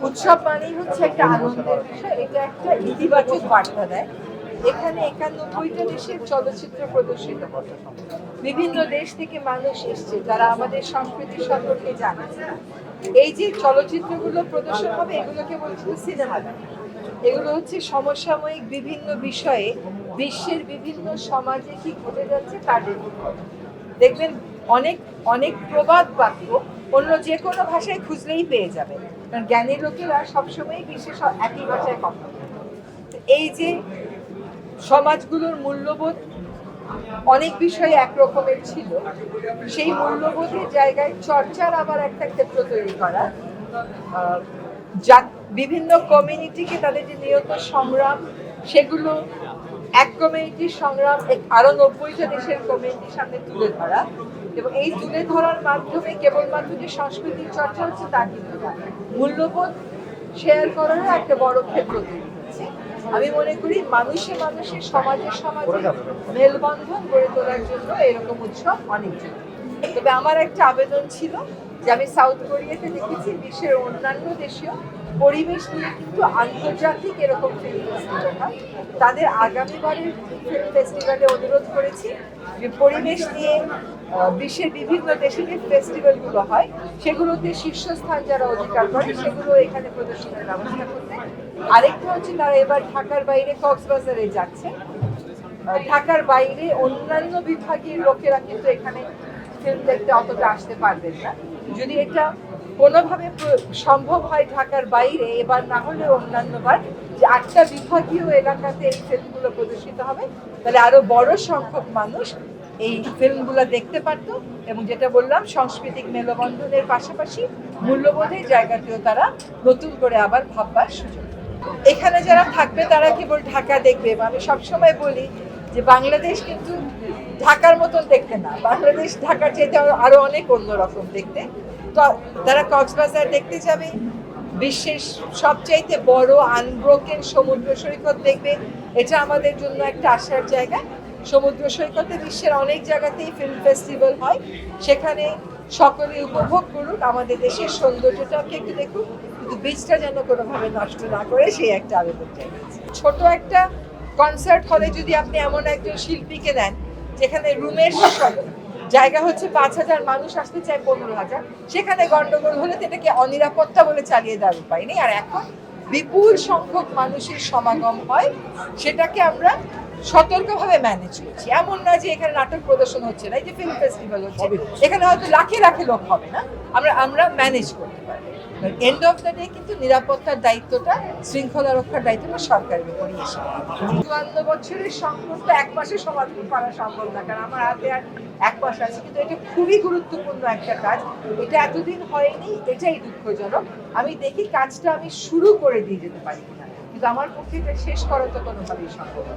উৎসব মানেই হচ্ছে একটা আনন্দের বিষয়, এটা একটা ইতিবাচক বার্তা দেয়। এখানে 91টা দেশের চলচ্চিত্র প্রদর্শিত হবে। বিভিন্ন দেশ থেকে মানুষ এসছে যারা আমাদের সংস্কৃতি সম্পর্কে জানে। এই যে চলচ্চিত্রগুলো প্রদর্শন হবে এগুলোকে বলছি সিনেমা। এগুলো হচ্ছে সমসাময়িক বিভিন্ন বিষয়ে বিশ্বের বিভিন্ন সমাজে কি ঘটে যাচ্ছে তাদের দেখবেন। অনেক অনেক প্রবাদ বাক্য অন্য যে কোনো ভাষায় খুঁজলেই পেয়ে যাবে, কারণ জ্ঞানী লোকেরা সবসময় বিশ্বে একই ভাষায় কথা বলে। এই যে সমাজগুলোর মূল্যবোধ অনেক বিষয়ে একরকমের ছিল, সেই মূল্যবোধের জায়গায় চর্চার আবার একটা ক্ষেত্র তৈরি করা, বিভিন্ন কমিউনিটিকে তাদের যে নিয়ত সংগ্রাম সেগুলো এক কমিউনিটির সংগ্রাম আরো 90টা দেশের কমিউনিটির সামনে তুলে ধরা, এবং এই তুলে ধরার মাধ্যমে কেবলমাত্র যে সংস্কৃতির চর্চা হচ্ছে তা কিন্তু না, মূল্যবোধ শেয়ার করারও একটা বড় ক্ষেত্র তৈরি হচ্ছে। আমি মনে করি মানুষে মানুষের সমাজে মেলবন্ধন গড়ে তোলার জন্য এরকম উৎসব অনেক জরুরি। তবে আমার একটা আবেদন ছিল যে আমি সাউথ কোরিয়াতে দেখেছি বিশ্বের অন্যান্য দেশেও পরিবেশ নিয়ে কিন্তু আন্তর্জাতিক এরকম ফিল্ম ফেস্টিভ্যাল হয়। তাদের আগামীবারের ফিল্ম ফেস্টিভ্যালে অনুরোধ করেছি যে পরিবেশ নিয়ে বিশ্বের বিভিন্ন দেশে যে ফেস্টিভ্যালগুলো হয় সেগুলোতে শীর্ষস্থান যারা অধিকার করে সেগুলো এখানে প্রদর্শনের ব্যবস্থা করতে। আরেকটা হচ্ছে তারা এবার ঢাকার বাইরে কক্সবাজারে যাচ্ছে। ঢাকার বাইরে অন্যান্য বিভাগের লোকেরা কিন্তু এখানে ফিল্ম দেখতে অতটা আসতে পারবেন না। যদি এটা কোনোভাবে সম্ভব হয় ঢাকার বাইরে, এবার না হলে অন্যান্যবার যে 8টা বিভাগীয় এলাকাতে এই ফিল্মগুলো প্রদর্শিত হবে, তাহলে আরো বড় সংখ্যক মানুষ এই ফিল্মগুলো দেখতে পারত, এবং যেটা বললাম সাংস্কৃতিক মেলবন্ধনের পাশাপাশি মূল্যবোধের জায়গাতেও তারা নতুন করে আবার ভাববার সুযোগ। এখানে যারা থাকবে তারা কেবল ঢাকা দেখবে। আমি সবসময় বলি যে বাংলাদেশ কিন্তু ঢাকার মতন দেখতে না, বাংলাদেশ ঢাকার চাইতে আরো অনেক অন্যরকম দেখতে। তো তারা কক্সবাজার দেখতে যাবে, বিশ্বের সবচাইতে বড় আনব্রোকেন সমুদ্র সৈকত দেখবে। এটা আমাদের জন্য একটা আসার জায়গা। সমুদ্র সৈকতে বিশ্বের অনেক জায়গাতেই ফিল্ম ফেস্টিভ্যাল হয়, সেখানে সকলে উপভোগ করুক, আমাদের দেশের সৌন্দর্যটাকে একটু দেখুক, কিন্তু বীজটা যেন কোনোভাবে নষ্ট না করে সেই একটা আবেদন চাই। ছোট একটা কনসার্ট হলে যদি আপনি এমন একজন শিল্পীকে নেন যেখানে রুমের জায়গা হচ্ছে 5,000, মানুষ আসতে চায় 15,000, সেখানে গন্ডগোল হলে তো এটাকে অনিরাপত্তা বলে চালিয়ে দেওয়ার উপায় নেই। আর এখন বিপুল সংখ্যক মানুষের সমাগম হয়, সেটাকে আমরা সতর্কভাবে ম্যানেজ করছি। এমন না যে এখানে নাটক প্রদর্শন হচ্ছে না, এই যে ফিল্ম ফেস্টিভ্যাল হচ্ছে এখানে হয়তো লাখে লাখে লোক হবে না, আমরা ম্যানেজ করতে পারি। এন্ড অফ দ্য ডে কিন্তু নিরাপত্তার দায়িত্বটা, শৃঙ্খলা রক্ষার দায়িত্বটা সরকারের উপরই এসে। 52 বছরের সংকট এক মাসে সমাধান করা সম্ভব না, কারণ আমার হাতে আর 1 মাস আছে, কিন্তু এটা খুবই গুরুত্বপূর্ণ একটা কাজ। এটা এতদিন হয়নি, এটাই দুঃখজনক। আমি দেখি কাজটা আমি শুরু করে দিয়ে যেতে পারি কিনা, কিন্তু আমার পক্ষে এটা শেষ করা তো কোনোভাবেই সম্ভব না।